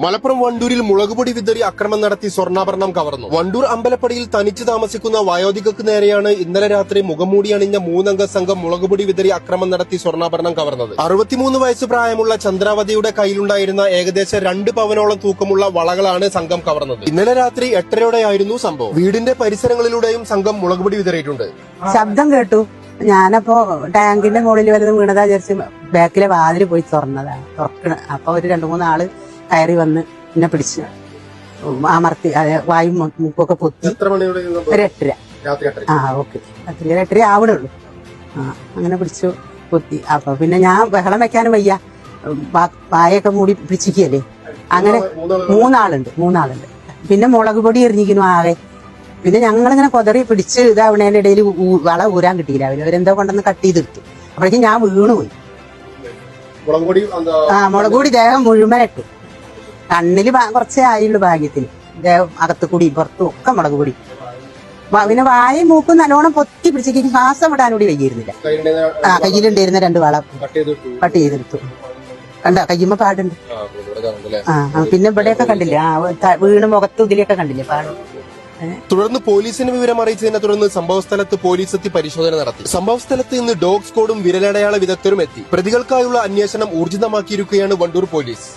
മലപ്പുറം വണ്ടൂരിൽ മുളകുപൊടി വിതറി അക്രമം നടത്തി സ്വർണ്ണാഭരണം കവർന്നു. വണ്ടൂർ അമ്പലപ്പടിയിൽ തനിച്ച് താമസിക്കുന്ന വയോധികക്ക് നേരെയാണ് ഇന്നലെ രാത്രി മുഖംമൂടി അണിഞ്ഞ 3 അംഗ സംഘം മുളകുപൊടി വിതറി അക്രമം നടത്തി സ്വർണ്ണാഭരണം കവർന്നത്. 63 വയസ്സ് പ്രായമുള്ള ചന്ദ്രാവതിയുടെ കയ്യിലുണ്ടായിരുന്ന ഏകദേശം 2 പവനോളം തൂക്കമുള്ള വളകളാണ് സംഘം കവർന്നത്. ഇന്നലെ രാത്രി 8:30യോടെയായിരുന്നു സംഭവം. വീടിന്റെ പരിസരങ്ങളിലൂടെയും സംഘം മുളകുപൊടി വിതറിയിട്ടുണ്ട്. ശബ്ദം കേട്ടു. ഞാനപ്പോ ടാങ്കിന്റെ മുകളിൽ വല്ലതും വീണതാ വിചാരിച്ച് ബാക്കിലെ വാതില് പോയി തുറന്നതാണ്. തുറക്കണ അപ്പൊ ഒരു 2-3 ആള് കയറി വന്ന് എന്നെ പിടിച്ച് അമർത്തി വായും മൂക്കൊക്കെ പൊത്തി. ഒരു 8:30. ഓക്കെ. 8:30 ആവണുള്ളൂ. അങ്ങനെ പിടിച്ചു പൊത്തി. അപ്പൊ പിന്നെ ഞാൻ ബഹളം വെക്കാനും വയ്യ, വായൊക്കെ മൂടി പിടിച്ചിക്കല്ലേ. അങ്ങനെ 3 ആളുണ്ട്. പിന്നെ മുളക് പൊടി എറിഞ്ഞിരിക്കുന്നു ആകെ. പിന്നെ ഞങ്ങളിങ്ങനെ കൊതറി പിടിച്ച് ഇതാവണേന്റെ ഇടയിൽ വള ഊരാൻ കിട്ടിയില്ല. അവരെന്തോ കൊണ്ടൊന്ന് കട്ട് ചെയ്തെടുത്തു. അപ്പോഴേക്കും ഞാൻ വീണുപോയി. മുളക് പൊടി ദേഹം മുഴുവനിട്ടു. കണ്ണില് കുറച്ചേ ആയുള്ളൂ ഭാഗ്യത്തിന്. ദേഹം അകത്തുകൂടി പുറത്തും ഒക്കെ മുളക് പൊടി. പിന്നെ വായും മൂക്കും നല്ലോണം പൊത്തി പിടിച്ചേക്ക് ശ്വാസം വിടാനൂടി വയ്യായിരുന്നില്ല. കയ്യിലുണ്ടായിരുന്ന 2 വള കട്ട് ചെയ്തെടുത്തു. കണ്ട കയ്യുമ്മ പാടുണ്ട്. പിന്നെ ഇവിടെയൊക്കെ കണ്ടില്ലേ, വീണ് മുഖത്തും ഇതിലൊക്കെ കണ്ടില്ലേ പാട്. തുടർന്ന് പോലീസിന് വിവരം അറിയിച്ചതിനെ തുടർന്ന് സംഭവസ്ഥലത്ത് പോലീസ് എത്തി പരിശോധന നടത്തി. സംഭവസ്ഥലത്ത് ഇന്ന് ഡോഗ് സ്ക്വാഡും വിരലടയാള വിദഗ്ധരും എത്തി. പ്രതികൾക്കായുള്ള അന്വേഷണം ഊർജിതമാക്കിയിരിക്കുകയാണ് വണ്ടൂർ പോലീസ്.